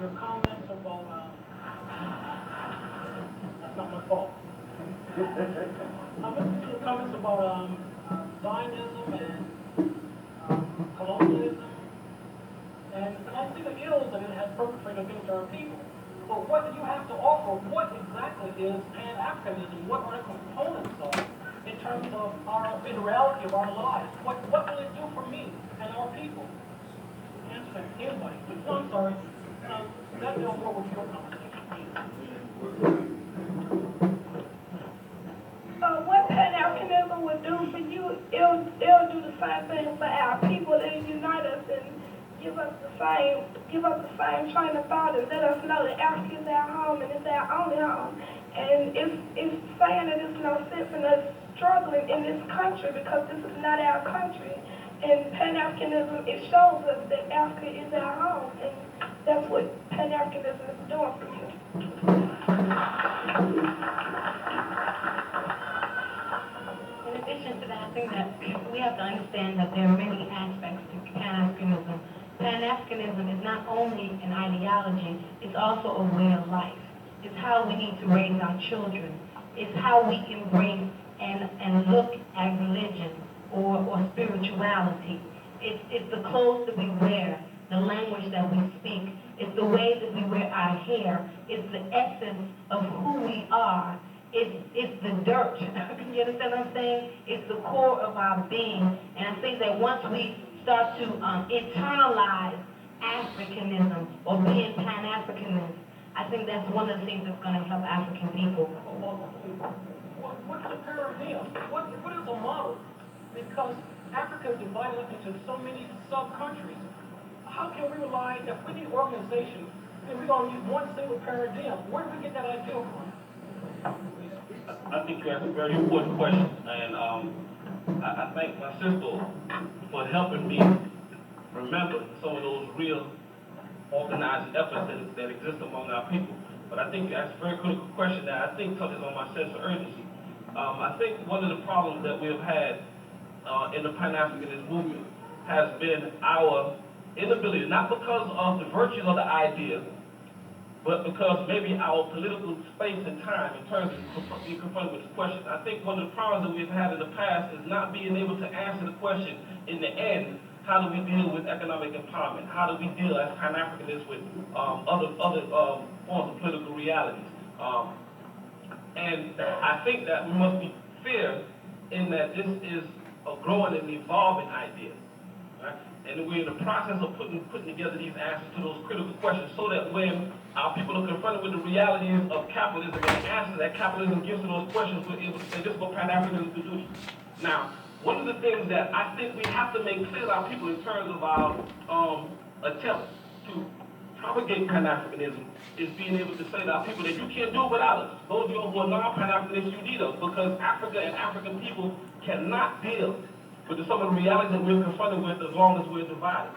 your comments about, that's not my fault. I'm listening to your comments about Zionism and colonialism, and I see the ills that it has perpetrated against our people. But what do you have to offer? What exactly is Pan-Africanism? What are the components of it in terms of in the reality of our lives? What will it do for me and our people? Answer that, anybody. No, I'm sorry. That deals more with your conversation. What Pan-Africanism will do for you, it'll do the same thing for our people. It'll unite us and give us the same train of thought and let us know that Africa is our home and it's our only home. And it's saying that it's no sense in us struggling in this country because this is not our country. And Pan-Africanism, it shows us that Africa is our home, and that's what Pan-Africanism is doing for you. In addition to that, I think that we have to understand that there are many aspects to Pan-Africanism. Pan-Africanism is not only an ideology, it's also a way of life. It's how we need to raise our children. It's how we embrace and look at religion or spirituality. It's the clothes that we wear, the language that we speak. It's the way that we wear our hair. It's the essence of who we are. It's the dirt. Can you understand what I'm saying? It's the core of our being. And I think that once we start to internalize Africanism or being Pan-Africanist, I think that's one of the things that's going to help African people. What's the paradigm? What is the model? Because Africa is divided up into so many sub-countries. How can we rely, if we need organization, and we're going to use one single paradigm, where do we get that idea from? I think you asked a very important question, and I thank my sister for helping me remember some of those real organized efforts that exist among our people. But I think you asked a very critical question that I think touches on my sense of urgency. I think one of the problems that we have had in the Pan-Africanist movement has been our inability, not because of the virtues of the idea, but because maybe our political space and time in terms of being confronted with this question. I think one of the problems that we've had in the past is not being able to answer the question in the end, how do we deal with economic empowerment? How do we deal as Pan-Africanists with other forms of political realities? And I think that we must be fair in that this is a growing and evolving idea. Right? And we're in the process of putting together these answers to those critical questions so that when our people are confronted with the realities of capitalism and the answers that capitalism gives to those questions, we're able to say, this is what Pan-Africanism can do. Now, one of the things that I think we have to make clear to our people in terms of our attempt to propagate Pan-Africanism is being able to say to our people that you can't do it without us. Those of you who are non-Pan-Africanists, you need us, because Africa and African people cannot deal with some of the realities that we're confronted with as long as we're divided.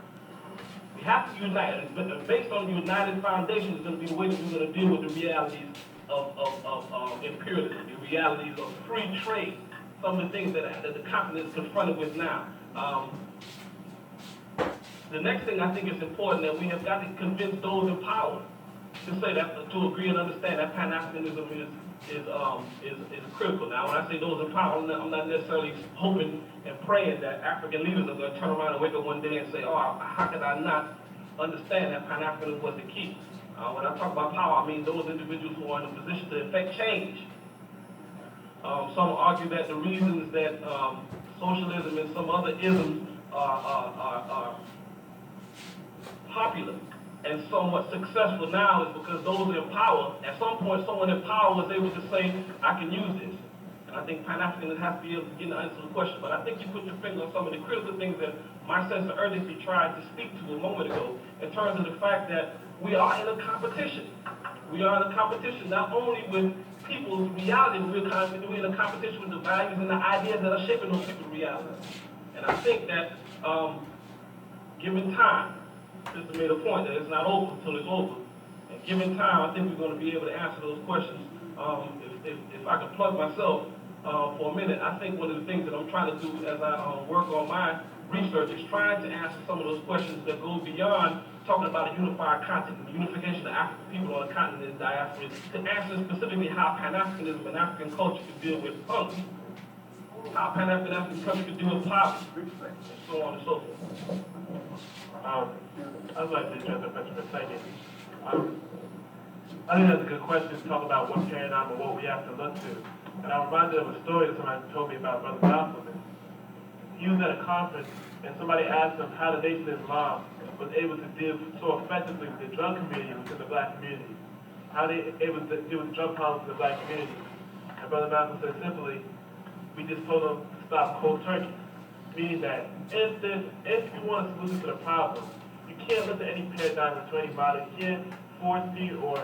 We have to unite, and based on the united foundation is going to be the way that we're going to deal with the realities of imperialism, the realities of free trade, some of the things that the continent is confronted with now. The next thing I think is important that we have got to convince those in power to say that, to agree and understand that Pan-Africanism is critical. Now, when I say those in power, I'm not necessarily hoping and praying that African leaders are going to turn around and wake up one day and say, oh, how could I not understand that Pan-Africanism was the key? When I talk about power, I mean those individuals who are in a position to effect change. Some argue that the reasons that socialism and some other isms are popular and somewhat successful now is because those in power, at some point someone in power was able to say, I can use this. And I think Pan-Africanists have to be able to get the answer to the question. But I think you put your finger on some of the critical things that my sense of urgency tried to speak to a moment ago in terms of the fact that we are in a competition. We are in a competition not only with people's reality, we're in a competition with the values and the ideas that are shaping those people's realities. And I think that given time, Sister made a point that it's not over until it's over. And given time, I think we're going to be able to answer those questions. If I can plug myself for a minute, I think one of the things that I'm trying to do as I work on my research is trying to answer some of those questions that go beyond talking about a unified continent, the unification of African people on the continent and diaspora, to answer specifically how Pan-Africanism and African culture can deal with hunger, how Pan-African culture can deal with poverty, and so on and so forth. I'd like to address that question for a second. I think that's a good question to talk about what paradigm or what we have to look to. And I'm reminded of a story that somebody told me about Brother Malcolm. He was at a conference and somebody asked him how the Nation of Islam was able to deal so effectively with the drug community within the black community. How they able to deal with drug problems in the black community. And Brother Malcolm said simply, we just told them to stop cold turkey. Meaning that if you want a solution to the problem, you can't look at any paradigm or to any model. You can't force feed or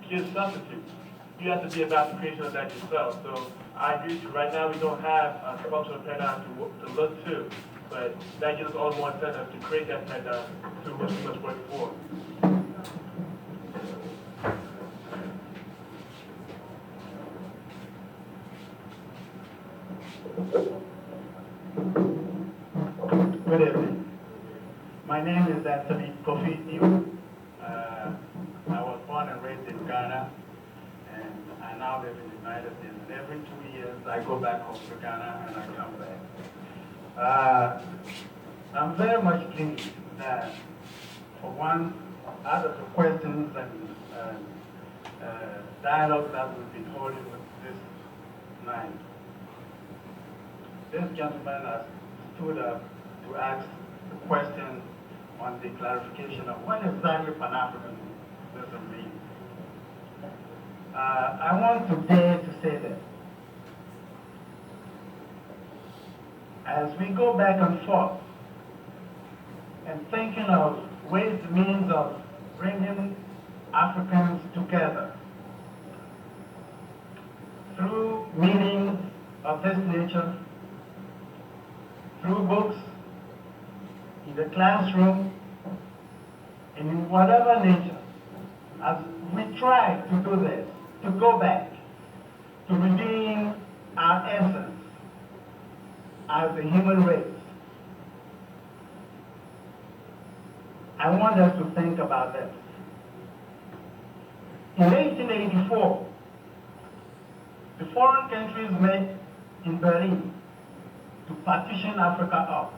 give substitutes. You have to be about the creation of that yourself. So I agree with you. Right now we don't have a functional paradigm to look to, but that gives us all the more incentive to create that paradigm to which we must work for. Good evening. My name is Anthony Kofi New. I was born and raised in Ghana, and I now live in the United States. And every 2 years, I go back home to Ghana and I come back. I'm very much pleased that, for one, out of the questions and dialogue that we've been holding with this night, this gentleman has stood up to ask the question on the clarification of what exactly Pan-Africanism means. I want to dare to say this. As we go back and forth and thinking of ways and means of bringing Africans together through meetings of this nature, through books, in the classroom, and in whatever nature, as we try to do this, to go back, to redeem our essence as a human race, I want us to think about this. In 1884, the foreign countries met in Berlin to partition Africa up.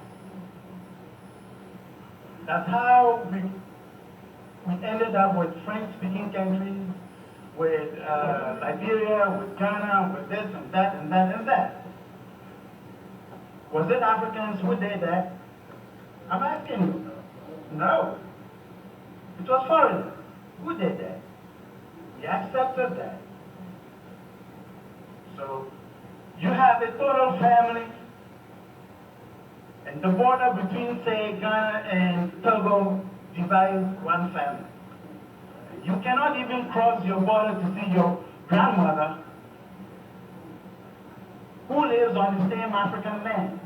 That's how we ended up with French-speaking countries, with Liberia, with Ghana, with this and that and that and that. Was it Africans who did that? I'm asking you. No. It was foreigners who did that. We accepted that. So you have a total family, and the border between, say, Ghana and Togo divides one family. You cannot even cross your border to see your grandmother who lives on the same African land,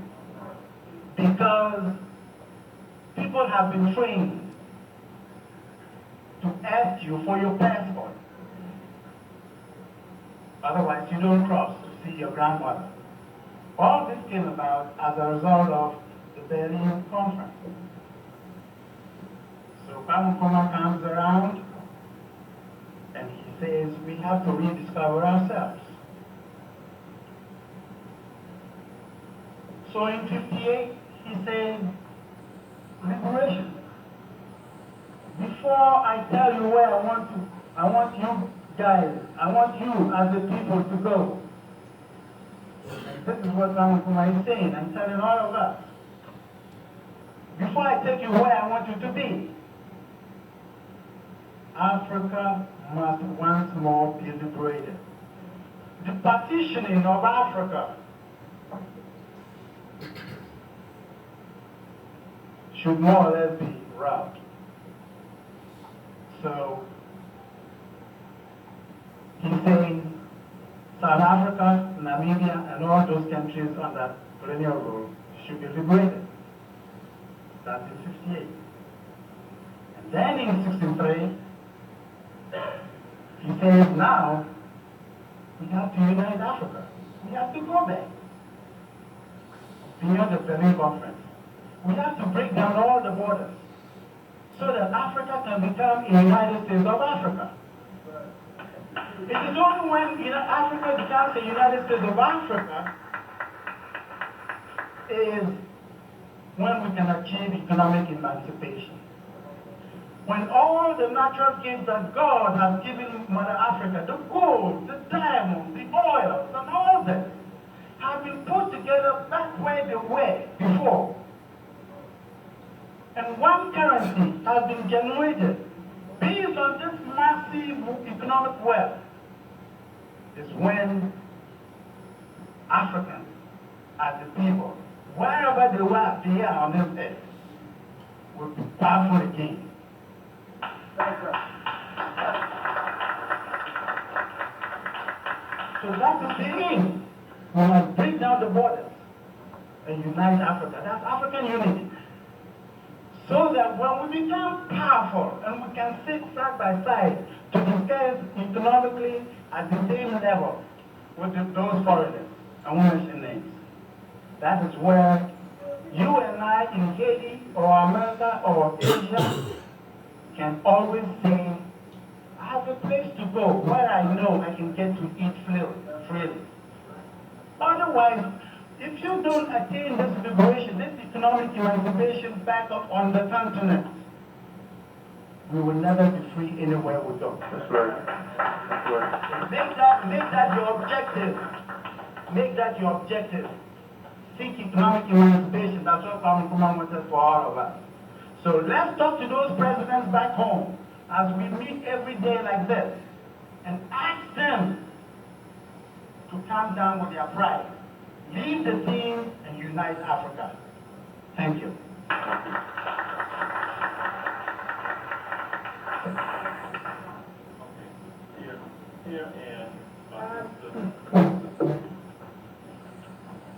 because people have been trained to ask you for your passport. Otherwise, you don't cross to see your grandmother. All this came about as a result of the Berlin Conference. So Kwame comes around and he says we have to rediscover ourselves. So in 58, he said, liberation. Before I tell you where I want you guys, I want you as the people to go. And this is what Kwame is saying and telling all of us. Before I take you where I want you to be, Africa must once more be liberated. The partitioning of Africa should more or less be robbed. So he's saying South Africa, Namibia, and all those countries under colonial rule should be liberated. That's in 58. And then in 63, he says now we have to unite Africa. We have to go back beyond the Berlin Conference. we have to break down all the borders so that Africa can become a United States of Africa. It is only when Africa becomes a United States of Africa is when we can achieve economic emancipation. When all the natural gifts that God has given Mother Africa, the gold, the diamonds, the oils, and all that, have been put together back where they were before. And one currency has been generated based on this massive economic wealth, is when Africans, as the people, wherever they are on this earth, will be powerful again. So that is the aim. We must break down the borders and unite Africa. That's African unity. So that when we become powerful and we can sit side by side to discuss economically at the same level with those foreigners and women's names. That is where you and I in Haiti or America or Asia can always say, I have a place to go where I know I can get to eat freely. Otherwise, if you don't attain this liberation, this economic emancipation back up on the continent, we will never be free anywhere we go. That's right. That's right. Make that your objective. Make that your objective. Seek economic emancipation. That's what Kwame Nkrumah wanted for all of us. So let's talk to those presidents back home as we meet every day like this and ask them to calm down with their pride. Leave the team and unite Africa. Thank you.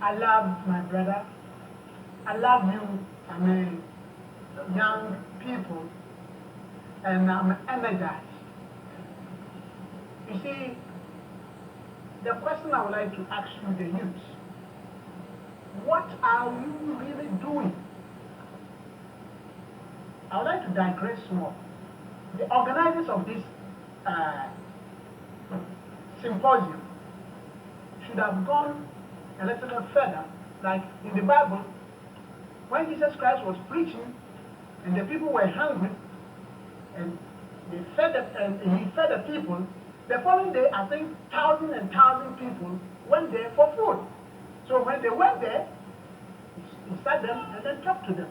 I love my brother. I love you, young people, and I'm energized. You see, the question I would like to ask you, the youth, what are you really doing? I would like to digress more. The organizers of this symposium should have gone a little bit further, like in the Bible, when Jesus Christ was preaching and the people were hungry and he fed the people. The following day, I think thousands and thousands of people went there for food. So when they went there, he sat them and then talked to them.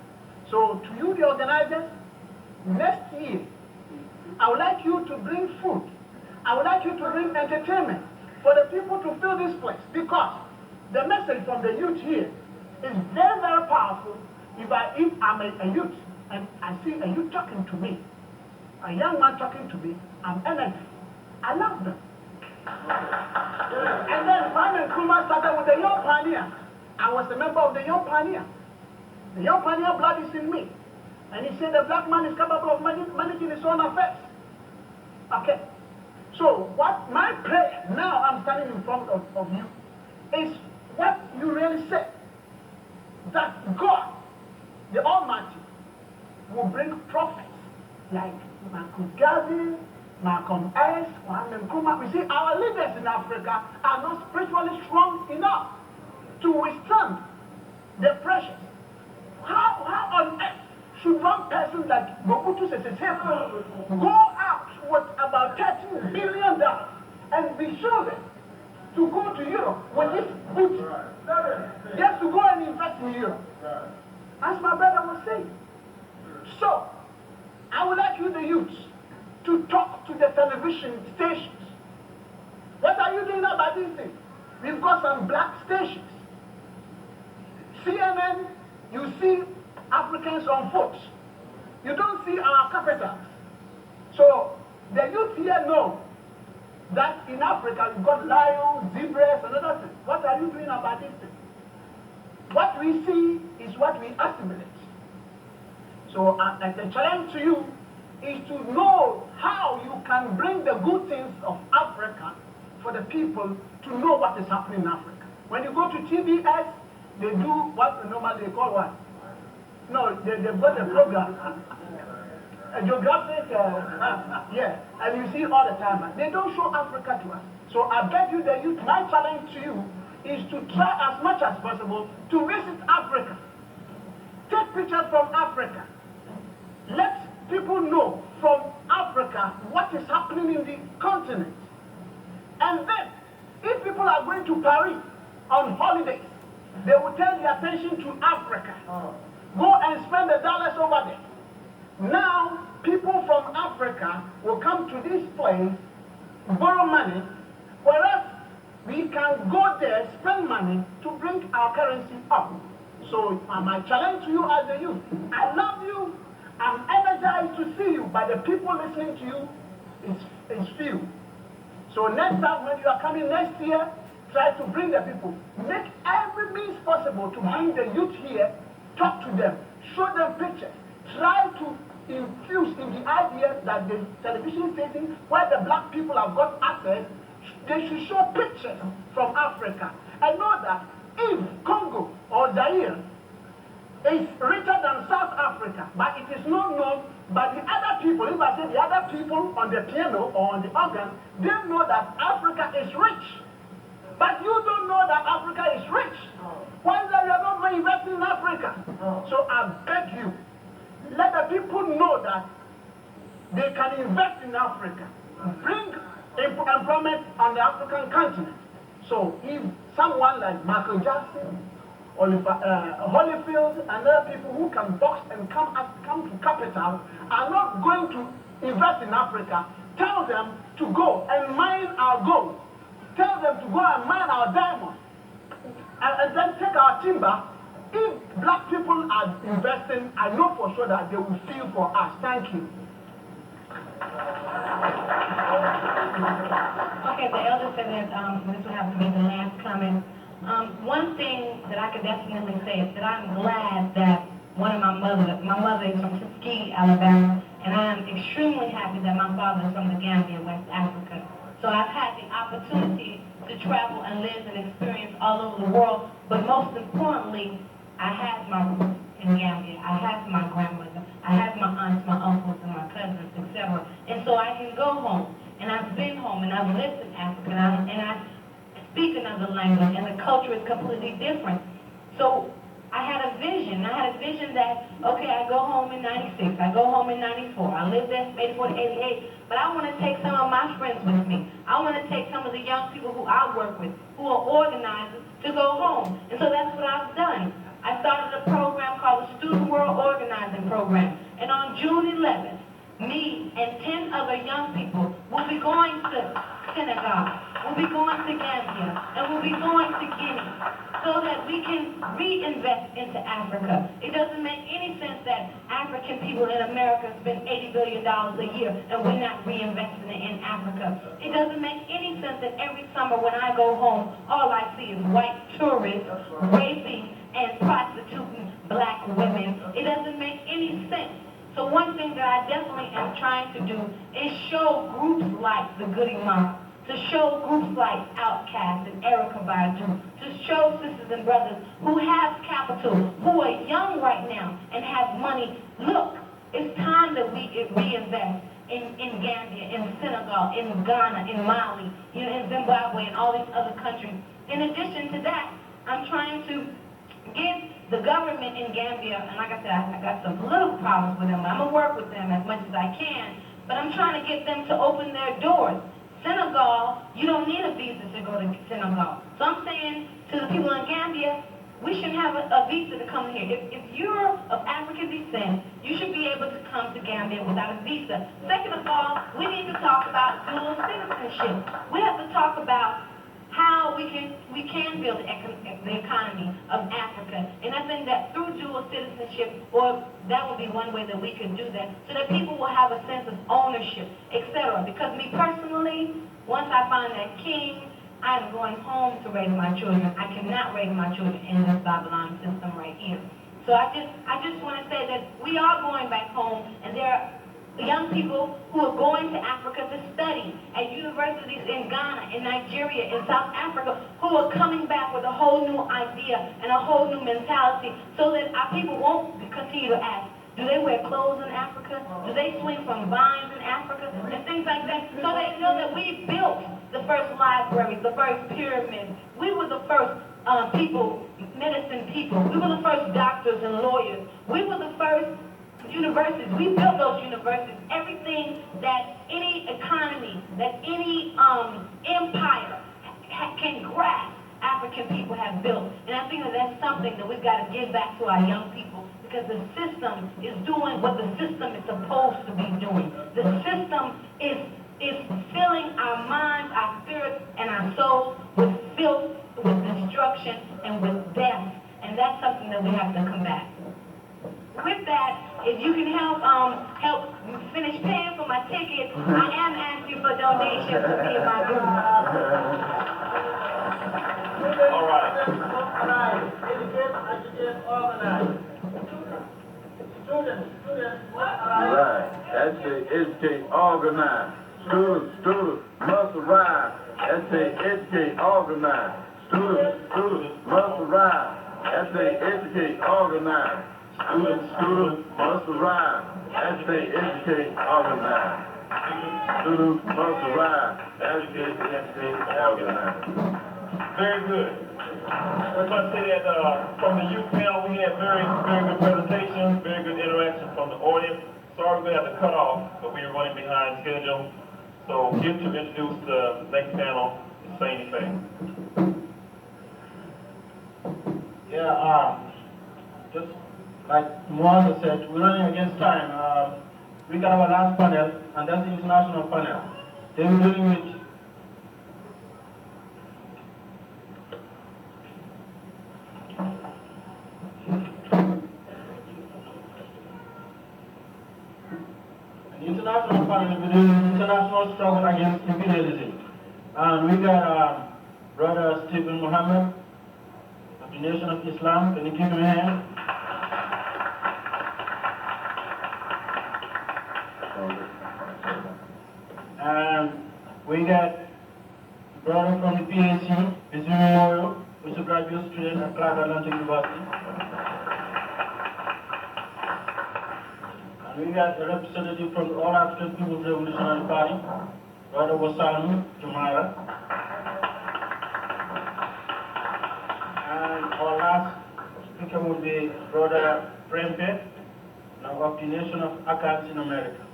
So to you, the organizers, next year, I would like you to bring food. I would like you to bring entertainment for the people to fill this place, because the message from the youth here is very, very powerful. If I'm a youth and I see a youth talking to me, a young man talking to me, I'm energized. I love them. And then Kwame Nkrumah started with the Young Pioneer. I was a member of the Young Pioneer. The Young Pioneer blood is in me. And he said the black man is capable of managing his own affairs. Okay. So what my prayer, now I'm standing in front of you, is what you really said. That God, the Almighty, will bring prophets like Malcolm Garvey, Malcolm X, Kwame Nkrumah. We see our leaders in Africa are not spiritually strong enough to withstand the pressures. How on earth should one person like Mobutu Sese Seko go out with about $13 billion and be chosen to go to Europe with this booty, just to go and invest in Europe? As my brother was saying. So, I would like you, the youths, to talk to the television stations. What are you doing about these things? We've got some black stations. CNN, you see Africans on foot. You don't see our capitals. So, the youth here know that in Africa we've got lions, zebras, and other things. What are you doing about these things? What we see is what we assimilate. So the challenge to you is to know how you can bring the good things of Africa for the people to know what is happening in Africa. When you go to TBS, they do what normally they call what? No, they've got a program. A geographic, yeah, and you see it all the time. They don't show Africa to us. So I beg you, the youth, my challenge to you is to try as much as possible to visit Africa. Take pictures from Africa. Let people know from Africa what is happening in the continent. And then, if people are going to Paris on holidays, they will turn their attention to Africa. Go and spend the dollars over there. Now, people from Africa will come to this place, borrow money, whereas we can go there, spend money to bring our currency up. So, my challenge to you as a youth, I love you, I'm energized to see you, but the people listening to you is few. So next time when you are coming next year, try to bring the people. Make every means possible to bring the youth here, talk to them, show them pictures. Try to infuse in the idea that the television station where the black people have got access, they should show pictures from Africa. And know that if Congo or Zaire is richer than South Africa, but it is not known by the other people, if I say the other people on the piano or on the organ, they know that Africa is rich. But you don't know that Africa is rich. Why is that you are not investing in Africa? So I beg you, let the people know that they can invest in Africa. Bring employment on the African continent. So if someone like Michael Jackson, Holyfield, and other people who can box and come to capital are not going to invest in Africa, tell them to go and mine our gold. Tell them to go and mine our diamonds. And then take our timber. If black people are investing, I know for sure that they will feel for us. Thank you. Okay, the elder said that this will have to be the last comment. One thing that I could definitely say is that I'm glad that my mother is from Tuskegee, Alabama, and I'm extremely happy that my father is from the Gambia, West Africa. So I've had the opportunity to travel and live and experience all over the world, but most importantly, I have my roots in Gambia. I have my grandmother. I have my aunts, my uncles, and my cousins, etc. And so I can go home, and I've been home, and I've lived in Africa, and I speak another language, and the culture is completely different. So I had a vision. I had a vision that, okay, I go home in 96, I go home in 94, I lived there from 84 to 88, but I want to take some of my friends with me. I want to take some of the young people who I work with, who are organizers, to go home. And so that's what I've done. I started a program called the Student World Organizing Program. And on June 11th, me and 10 other young people will be going to Senegal, we'll be going to Gambia, and we'll be going to Guinea, so that we can reinvest into Africa. It doesn't make any sense that African people in America spend $80 billion a year and we're not reinvesting it in Africa. It doesn't make any sense that every summer when I go home, all I see is white tourists raping and prostituting black women. It doesn't make any sense. So one thing that I definitely am trying to do is show groups like the Goody Monk, to show groups like Outkast and Erykah Badu, to show sisters and brothers who have capital, who are young right now and have money. Look, it's time that we reinvest in Gambia, in Senegal, in Ghana, in Mali, in Zimbabwe, and all these other countries. In addition to that, I'm trying to give the government in Gambia, and like I said, I got some little problems with them, but I'm going to work with them as much as I can, but I'm trying to get them to open their doors. Senegal, you don't need a visa to go to Senegal. So I'm saying to the people in Gambia, we shouldn't have a visa to come here. If you're of African descent, you should be able to come to Gambia without a visa. Second of all, we need to talk about dual citizenship. We have to talk about how we can build the economy of Africa. And I think that through dual citizenship, or that would be one way that we could do that, so that people will have a sense of ownership, etc. Because me personally, once I find that king, I'm going home to raise my children. I cannot raise my children in this Babylon system right here. So I just want to say that we are going back home, and there are young people who are going to Africa to study at universities in Ghana, in Nigeria, in South Africa, who are coming back with a whole new idea and a whole new mentality so that our people won't continue to ask, do they wear clothes in Africa? Do they swing from vines in Africa? And things like that. So they know that we built the first libraries, the first pyramids. We were the first medicine people. We were the first doctors and lawyers. We were the first universities. We built those universities. Everything that any economy, that any empire can grasp, African people have built. And I think that that's something that we've got to give back to our young people, because the system is doing what the system is supposed to be doing. The system is filling our minds, our spirits, and our souls with filth, with destruction, and with death. And that's something that we have to combat. With that, if you can help finish paying for my ticket, I am asking for donations to be in my booth. All right. Organize, educate, agitate, organize. Students, Right. That's the educate, organize. Students must arrive. That's the educate, organize. Students must arrive. That's the educate, organize. Students must arrive. That's the educate, organize. Students must arrive. Educate, organize. Very good. I must say that from the youth panel, we had very good presentations, very good interaction from the audience. Sorry we had to cut off, but we were running behind schedule. So here to introduce the next panel is Saini Faye. Yeah, just like Moana said, we're running against time. We got our last panel, and that's the international panel. They were dealing with international panel with the international struggle against imperialism. And we got Brother Stephen Muhammad of the Nation of Islam. Can you give him a hand? And we got brother from the PhD, Mr. Memorial, who's a graduate student at Clark Atlanta University. We got a representative from the All African People's Revolutionary Party, Brother Wasanu Jumara. And our last speaker will be Brother Prempe, now of the Nation of Akans in America.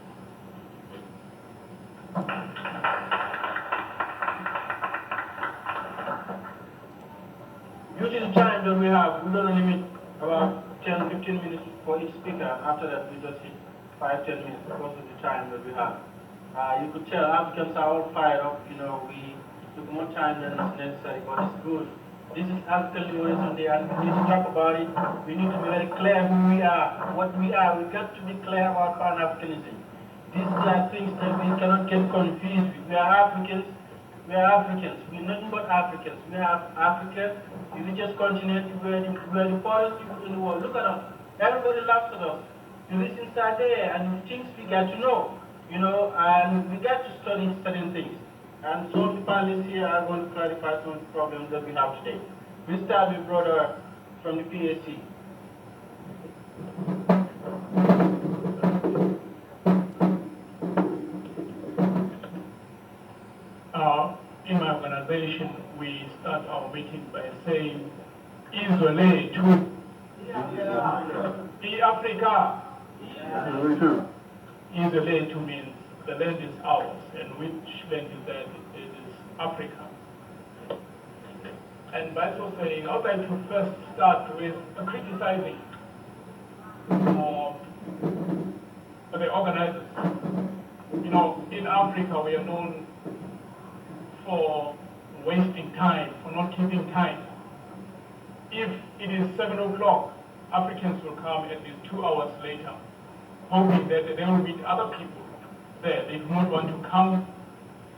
Due to the time that we have, we're going to limit about 10-15 minutes for each speaker. After that, we just hit 5-10 minutes because of the time that we have. You could tell Africans are all fired up. You know, we took more time than is necessary, but it's good. This is African Liberation Day, and we need to talk about it. We need to be very clear who we are, what we are. We've got to be clear about Pan-Africanism. These are things that we cannot get confused with. We are Africans. We are Africans. We're nothing but Africans. We are Africa, the richest continent. We are the poorest people in the world. Look at us. Everybody laughs at us. You listen inside there, and things we get to know, you know, and we get to study certain things. And some of the panelists here are going to clarify some of the problems that we have today. We start with brother from the PhD. In my organization, we start our meeting by saying, Israel to Africa. Israel to means the land is ours, and which land is that? It is Africa. And by so saying, I would like to first start with criticizing the organizers. You know, in Africa, we are known for wasting time, for not keeping time. If it is 7 o'clock, Africans will come at least 2 hours later, hoping that they will meet other people there. They do not want to come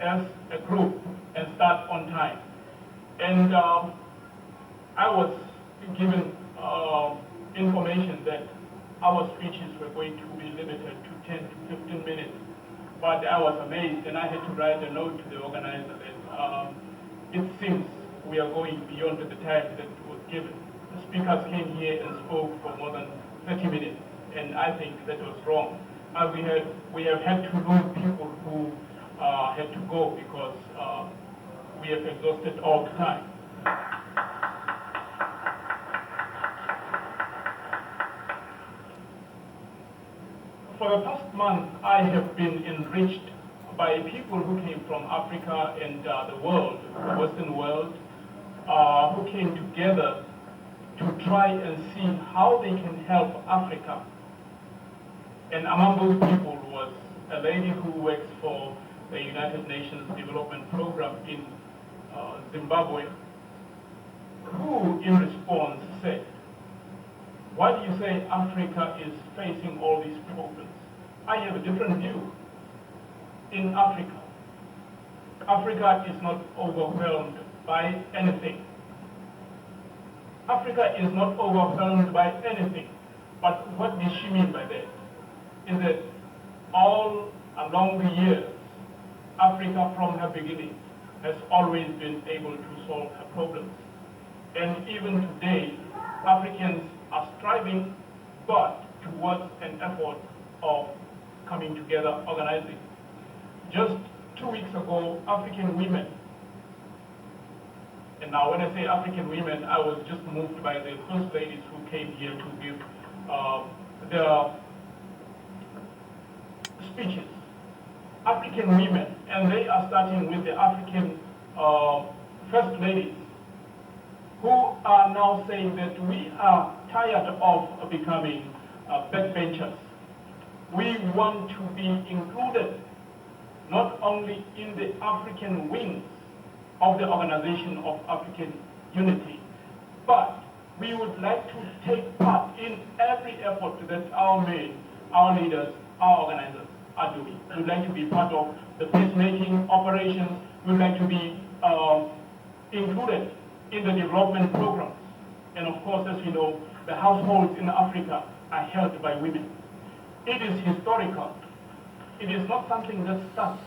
as a group and start on time. And I was given information that our speeches were going to be limited to 10 to 15 minutes. But I was amazed, and I had to write a note to the organizer that it seems we are going beyond the time that was given. The speakers came here and spoke for more than 30 minutes, and I think that was wrong. We have had to lose people who had to go because we have exhausted all the time. For the past month, I have been enriched by people who came from Africa and the world, the Western world, who came together to try and see how they can help Africa. And among those people was a lady who works for the United Nations Development Program in Zimbabwe, who in response said, "Why do you say Africa is facing all these problems? I have a different view. In Africa, Africa is not overwhelmed by anything. Africa is not overwhelmed by anything. But what does she mean by that? Is that all along the years, Africa from her beginning has always been able to solve her problems. And even today, Africans are striving but towards an effort of coming together, organizing. Just 2 weeks ago, African women, and now when I say African women, I was just moved by the first ladies who came here to give their speeches. African women, and they are starting with the African first ladies, who are now saying that we are tired of becoming backbenchers. We want to be included not only in the African wings of the Organization of African Unity, but we would like to take part in every effort that our men, our leaders, our organizers are doing. We would like to be part of the peacemaking operations. We would like to be included in the development programs. And of course, as you know, the households in Africa are held by women. It is historical. It is not something that starts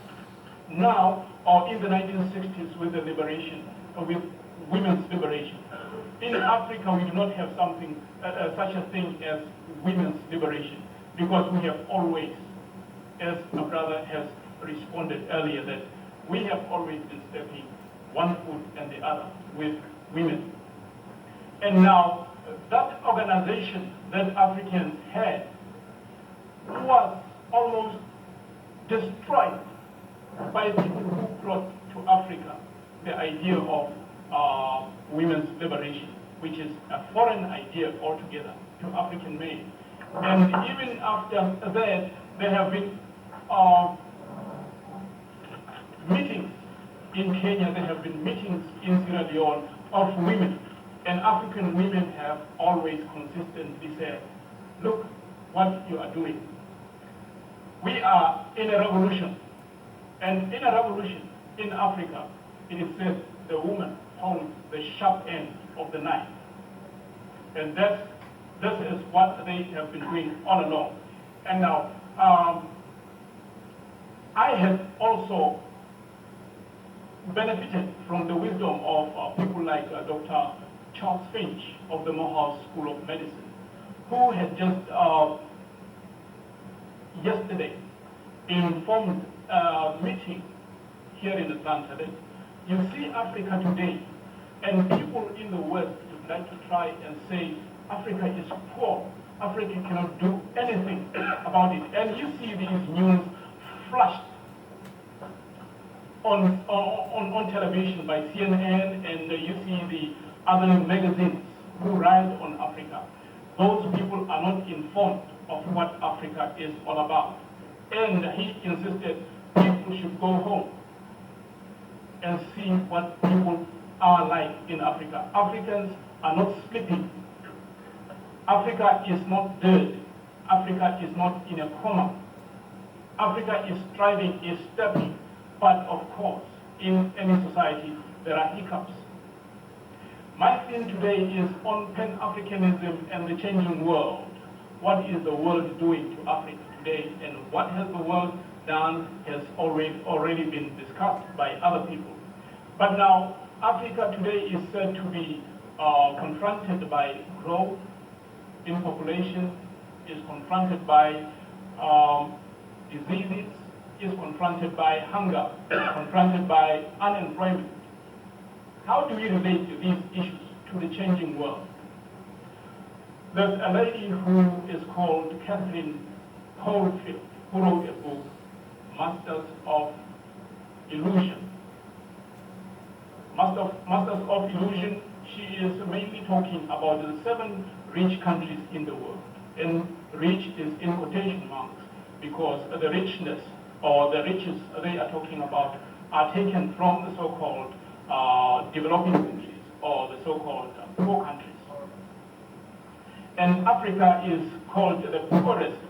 now or in the 1960s with the liberation, with women's liberation. In Africa, we do not have something, such a thing as women's liberation, because we have always, as my brother has responded earlier, that we have always been stepping one foot and the other with women. And now, that organization that Africans had was almost destroyed by people who brought to Africa the idea of women's liberation, which is a foreign idea altogether to African men. And even after that, there have been meetings in Kenya, there have been meetings in Sierra Leone of women, and African women have always consistently said, look what you are doing. We are in a revolution, and in a revolution in Africa, it is said the woman holds the sharp end of the knife. And this is what they have been doing all along. And now, I have also benefited from the wisdom of people like Dr. Charles Finch of the Morehouse School of Medicine, who had just yesterday informed a meeting here in Atlanta that you see Africa today, and people in the West would like to try and say Africa is poor, Africa cannot do anything about it. And you see these news flashed on television by CNN, and you see the other magazines who write on Africa. Those people are not informed of what Africa is all about. And he insisted people should go home and see what people are like in Africa. Africans are not sleeping. Africa is not dead. Africa is not in a coma. Africa is striving, is stepping, but of course, in any society, there are hiccups. My theme today is on Pan-Africanism and the changing world. What is the world doing to Africa today, and what has the world done has already been discussed by other people. But now, Africa today is said to be confronted by growth in population, is confronted by diseases, is confronted by hunger, confronted by unemployment. How do we relate these issues to the changing world? There's a lady who is called Catherine Caulfield, who wrote a book, Masters of Illusion. Masters of Illusion, she is mainly talking about the 7 rich countries in the world. And rich is in quotation marks because the richness or the riches they are talking about are taken from the so-called developing countries or the so-called poor countries. And Africa is called the poorest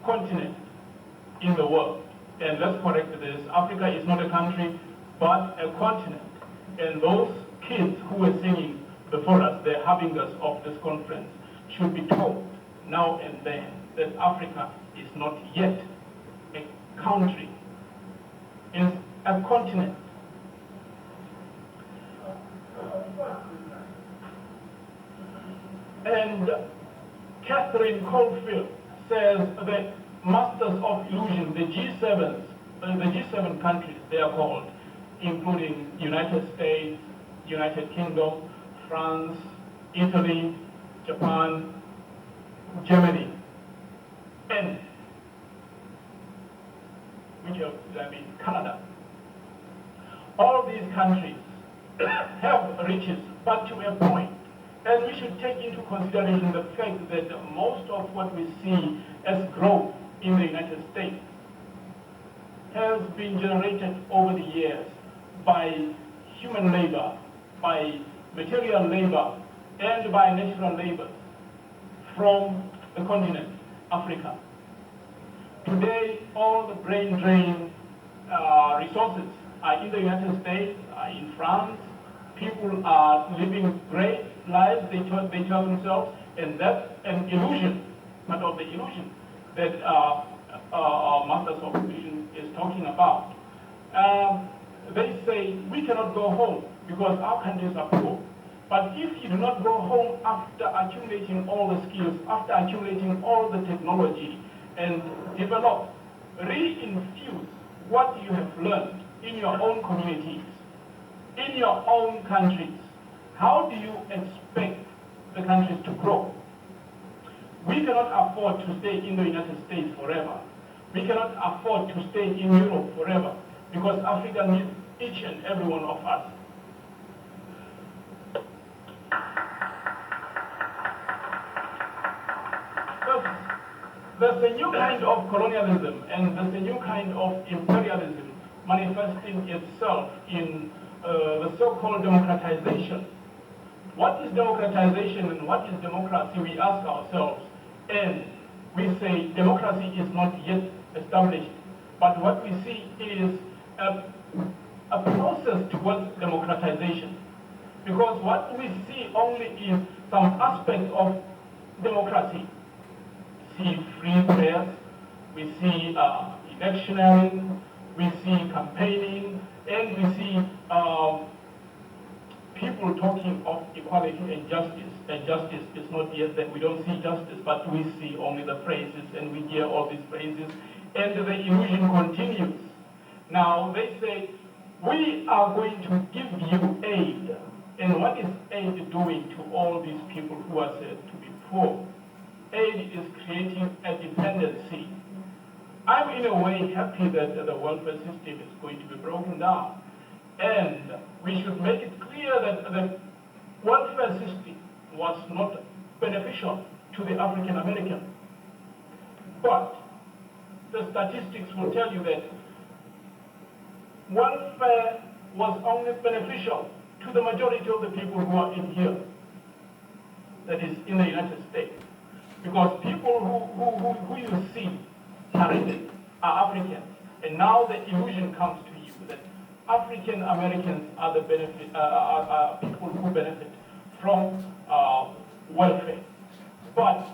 continent in the world. And let's correct this. Africa is not a country, but a continent. And those kids who were singing before us, the harbingers of this conference, should be told now and then that Africa is not yet a country, it's a continent. And Catherine Caulfield says that Masters of Illusion, the G7 countries, they are called, including United States, United Kingdom, France, Italy, Japan, Germany, and Canada. All these countries have riches, but to a point. And we should take into consideration the fact that most of what we see as growth in the United States has been generated over the years by human labor, by material labor, and by natural labor from the continent, Africa. Today, all the brain drain resources are in the United States, are in France. People are living great lives, they tell themselves, and that's an illusion, part of the illusion that Masters of Illusion is talking about. They say we cannot go home because our countries are poor. But if you do not go home after accumulating all the skills, after accumulating all the technology, and develop, reinfuse what you have learned in your own communities, in your own countries, how do you expect the countries to grow? We cannot afford to stay in the United States forever. We cannot afford to stay in Europe forever because Africa needs each and every one of us. There's a new kind of colonialism and there's a new kind of imperialism manifesting itself in the so-called democratization. What is democratization and what is democracy, we ask ourselves. And we say democracy is not yet established. But what we see is a process towards democratization. Because what we see only is some aspects of democracy. We see free press, we see electioneering, we see campaigning, and we see people talking of equality and justice. And justice is not yet that we don't see justice, but we see only the phrases, and we hear all these phrases, and the illusion continues. Now they say, we are going to give you aid. And what is aid doing to all these people who are said to be poor? Aid is creating a dependency. I'm in a way happy that the welfare system is going to be broken down. And we should make it clear that the welfare system was not beneficial to the African American. But the statistics will tell you that welfare was only beneficial to the majority of the people who are in here, that is in the United States. Because people who you see paraded are Africans. And now the illusion comes to you that African Americans are the are people who benefit from welfare. But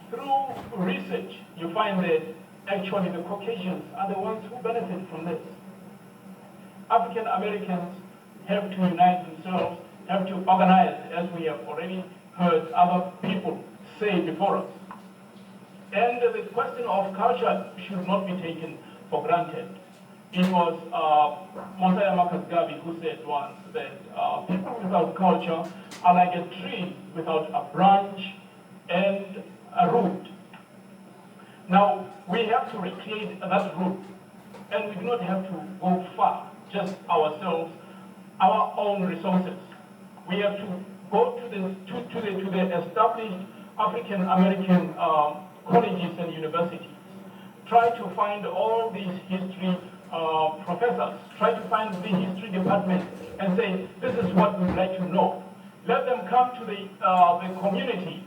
through research, you find that actually the Caucasians are the ones who benefit from this. African Americans have to unite themselves, have to organize, as we have already heard other people say before us. And the question of culture should not be taken for granted. It was Mosiah Marcus Garvey who said once that people without culture are like a tree without a branch and a root. Now, we have to recreate that root, and we do not have to go far, just ourselves, our own resources. We have to go to the established African American colleges and universities. Try to find all these history professors, try to find the history department and say, this is what we'd like to know. Let them come to the community.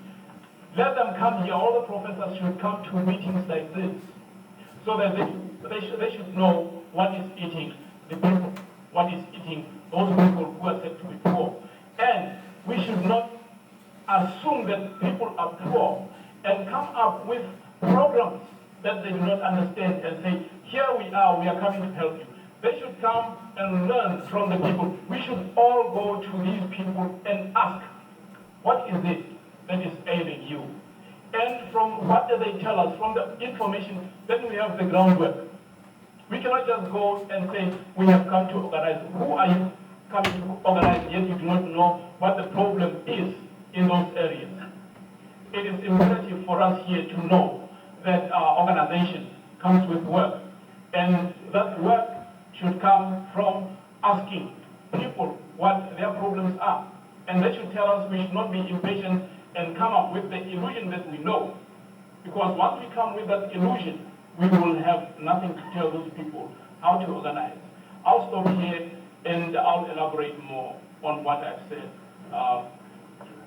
Let them come here. All the professors should come to meetings like this so that they should know what is eating the people, what is eating those people who are said to be poor. And we should not assume that people are poor and come up with programs that they do not understand and say, here we are coming to help you. They should come and learn from the people. We should all go to these people and ask, what is it that is ailing you? And from what do they tell us, from the information, then we have the groundwork. We cannot just go and say, we have come to organize. Who are you coming to organize, yet you do not know what the problem is in those areas? It is imperative for us here to know that our organization comes with work, and that work should come from asking people what their problems are. And they should tell us. We should not be impatient and come up with the illusion that we know. Because once we come with that illusion, we will have nothing to tell those people how to organize. I'll stop here and I'll elaborate more on what I've said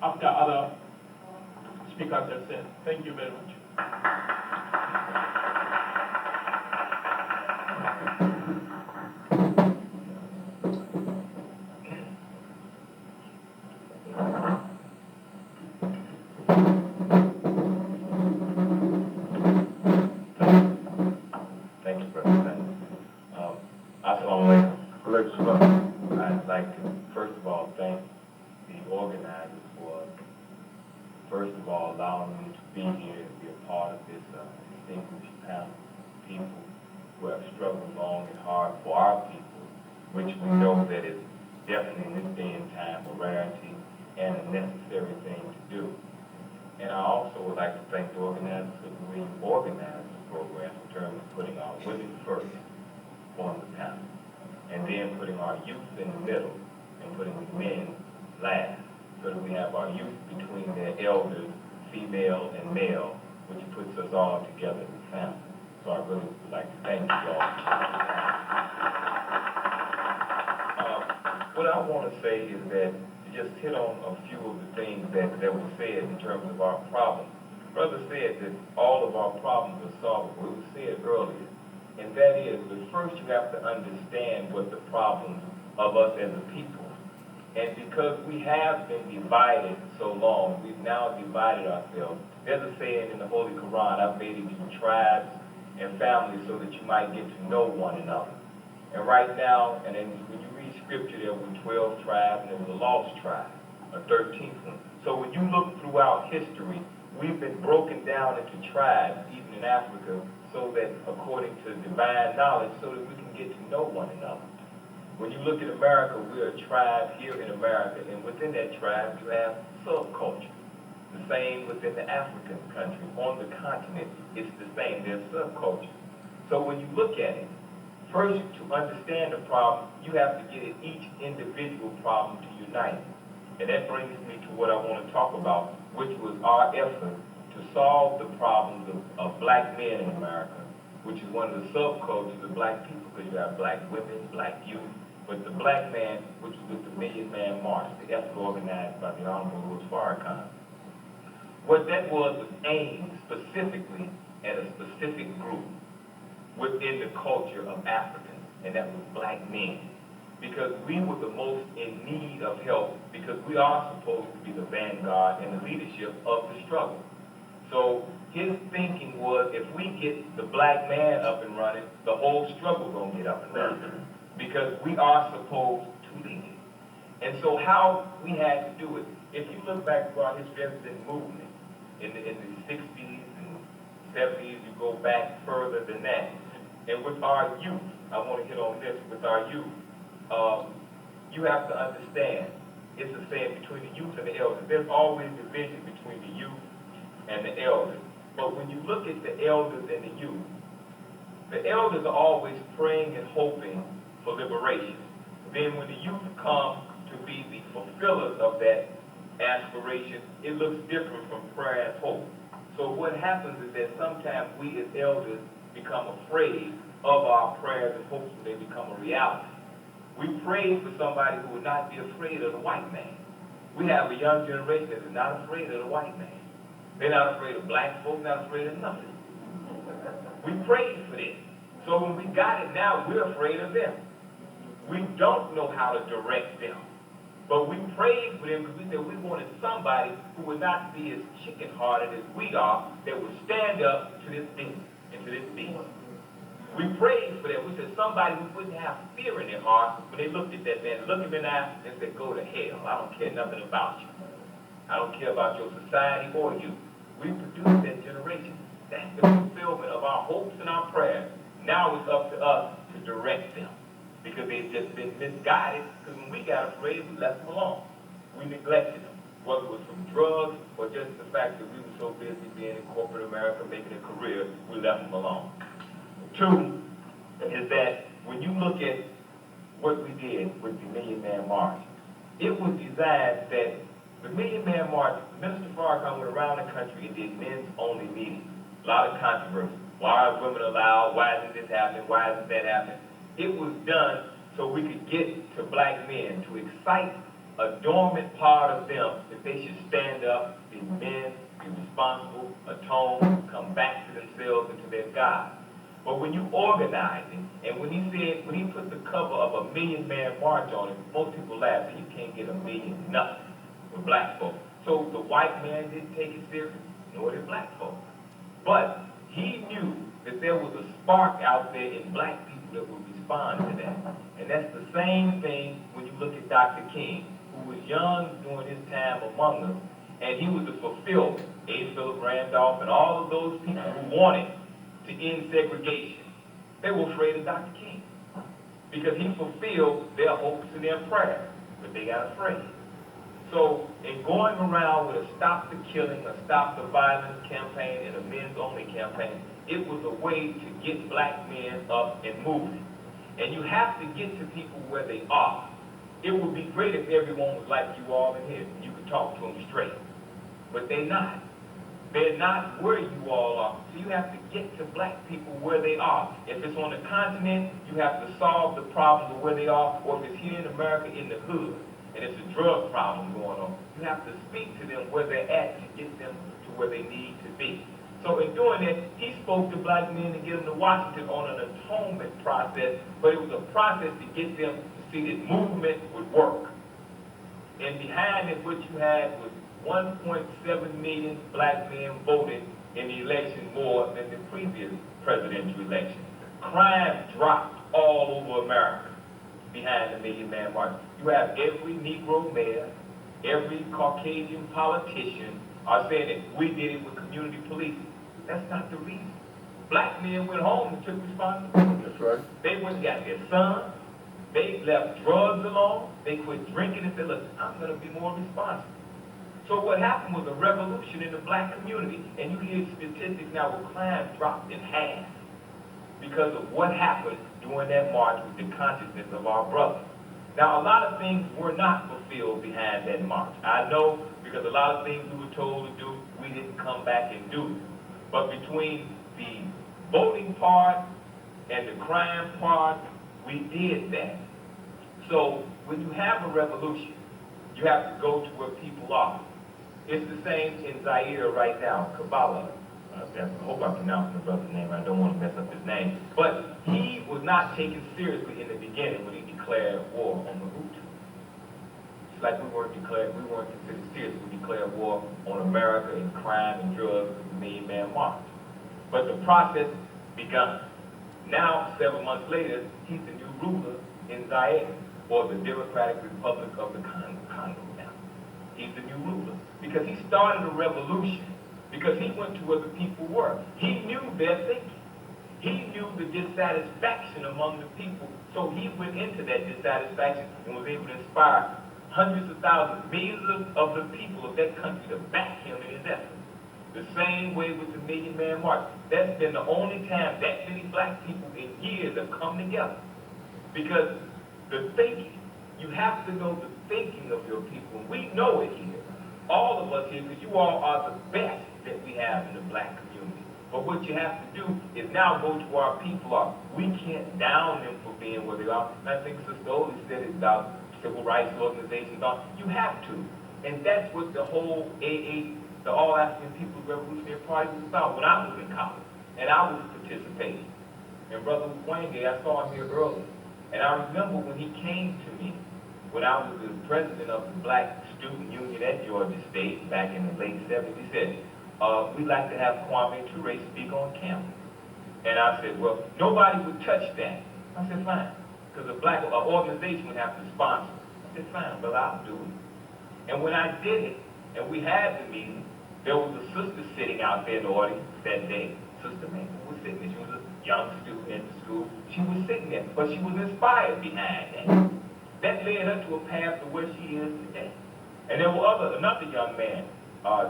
after other speakers have said. Thank you very much. Thank you, President. Assalamu alaikum. I'd like to, first of all, thank the organizers for, first of all, allowing me to be here and be a part of this distinguished panel of people who have struggled long and hard for our people, which we know that is definitely in this day and time a rarity and a necessary thing to do. And I also would like to thank the organizers for the way you organized the program in terms of putting our women first on the panel, and then putting our youth in the middle and putting the men last, so that we have our youth between their elders, female and male, which puts us all together as a family. So I really would like to thank you all. What I want to say is that to just hit on a few of the things that were said in terms of our problems. Brother said that all of our problems are solvable. It was said earlier. And that is, but first you have to understand what the problems of us as a people. And because we have been divided so long, we've now divided ourselves. There's a saying in the Holy Quran, I've made it into tribes and families so that you might get to know one another. And right now, and then when you read scripture, there were 12 tribes and there was a lost tribe, a 13th one. So when you look throughout history, we've been broken down into tribes, even in Africa, so that according to divine knowledge, so that we can get to know one another. When you look at America, we're a tribe here in America, and within that tribe you have subculture. The same within the African country. On the continent, it's the same. There's subculture. So when you look at it, first to understand the problem, you have to get at each individual problem to unite. And that brings me to what I want to talk about, which was our effort to solve the problems of black men in America, which is one of the subcultures of black people, because you have black women, black youth, but the black man, which was with the Million Man March, the effort organized by the Honorable Louis Farrakhan. What that was aimed specifically at a specific group within the culture of Africans, and that was black men. Because we were the most in need of help, because we are supposed to be the vanguard and the leadership of the struggle. So his thinking was, if we get the black man up and running, the whole struggle gonna get up and running, because we are supposed to lead. And so how we had to do it, if you look back to our history, there's been movement in the 60s and 70s, you go back further than that. And with our youth, I want to hit on this, with our youth, you have to understand, it's a saying between the youth and the elders. There's always division between the youth and the elders. But when you look at the elders and the youth, the elders are always praying and hoping for liberation. Then when the youth come to be the fulfillers of that aspiration, it looks different from prayer and hope. So what happens is that sometimes we as elders become afraid of our prayers and hopes when they become a reality. We pray for somebody who would not be afraid of the white man. We have a young generation that is not afraid of the white man. They're not afraid of black folks, not afraid of nothing. We prayed for this. So when we got it now, we're afraid of them. We don't know how to direct them. But we prayed for them because we said we wanted somebody who would not be as chicken-hearted as we are, that would stand up to this thing and to this beast. We prayed for them. We said somebody who wouldn't have fear in their heart when they looked at that man, looked him in the eye and said, go to hell. I don't care nothing about you. I don't care about your society or you. We produced that generation. That's the fulfillment of our hopes and our prayers. Now it's up to us to direct them, because they've just been misguided. Because when we got afraid, we left them alone. We neglected them, whether it was from drugs or just the fact that we were so busy being in corporate America, making a career, we left them alone. Two is that when you look at what we did with the Million Man March, it was designed that the Million Man March, Minister Farrakhan went around the country and did men's only meetings. A lot of controversy. Why are women allowed? Why isn't this happening? Why isn't that happening? It was done so we could get to black men, to excite a dormant part of them that they should stand up, be men, be responsible, atone, come back to themselves and to their God. But when you organize it, and when he put the cover of a Million Man March on it, most people laughed, you can't get a million nothing with black folks. So the white man didn't take it serious, nor did black folks. But he knew that there was a spark out there in black people that would respond to that. And that's the same thing when you look at Dr. King, who was young during his time among us, and he was the fulfillment. A. Philip Randolph and all of those people who wanted to end segregation. They were afraid of Dr. King because he fulfilled their hopes and their prayers, but they got afraid. So in going around with a Stop the Killing, a Stop the Violence campaign, and a Men's Only campaign, it was a way to get black men up and moving. And you have to get to people where they are. It would be great if everyone was like you all in here. You could talk to them straight. But they're not. They're not where you all are. So you have to get to black people where they are. If it's on the continent, you have to solve the problems of where they are. Or if it's here in America, in the hood, and it's a drug problem going on, you have to speak to them where they're at to get them to where they need to be. So in doing that, he spoke to black men to get them to Washington on an atonement process, but it was a process to get them to see that movement would work. And behind it, what you had was 1.7 million black men voted in the election more than the previous presidential election. Crime dropped all over America behind the Million Man March. You have every Negro mayor, every Caucasian politician are saying that we did it with community policing. That's not the reason. Black men went home and took responsibility. That's right. They went and got their sons. They left drugs alone. They quit drinking and said, look, I'm going to be more responsible. So what happened was a revolution in the black community, and you hear statistics now where crime dropped in half because of what happened during that march with the consciousness of our brothers. Now, a lot of things were not fulfilled behind that march. I know because a lot of things we were told to do, we didn't come back and do. But between the voting part and the crime part, we did that. So when you have a revolution, you have to go to where people are. It's the same in Zaire right now, Kabbalah. I hope I pronounced the brother's name. I don't want to mess up his name. But he was not taken seriously in the beginning when he declared war on the Hutu. Just like we weren't considered serious. We declared war on America and crime and drugs. Million Man March. But the process begun. Now, 7 months later, he's the new ruler in Zaire, or the Democratic Republic of the Congo now. He's the new ruler. Because he started a revolution. Because he went to where the people were. He knew their thinking. He knew the dissatisfaction among the people. So he went into that dissatisfaction and was able to inspire hundreds of thousands, millions of the people of that country to back him in his efforts. The same way with the Million Man March. That's been the only time that many black people in years have come together. Because the thinking, you have to know the thinking of your people. We know it here. All of us here, because you all are the best that we have in the black community. But what you have to do is now go to our people. We can't down them for being where they are. And I think Sister Oli said it about civil rights organizations. You have to. And that's what the whole AA, the All African People's Revolutionary Party, was about when I was in college. And I was participating. And Brother Wange, I saw him here earlier. And I remember when he came to me, when I was the president of the Black Student Union at Georgia State back in the late 70s, he said, we'd like to have Kwame Ture speak on campus. And I said, well, nobody would touch that. I said, fine, because a black organization would have to sponsor. I said, fine, but I'll do it. And when I did it, and we had the meeting, there was a sister sitting out there in the audience that day. Sister Mason was sitting there. She was a young student in the school. She was sitting there, but she was inspired behind that. That led her to a path to where she is today. And there were another young man,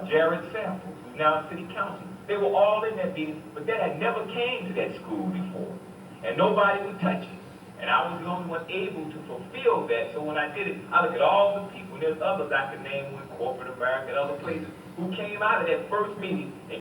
Jared Samples, who's now in city council. They were all in that meeting, but that had never came to that school before. And nobody would touch it. And I was the only one able to fulfill that. So when I did it, I look at all the people, and there's others I could name in corporate America and other places, who came out of that first meeting and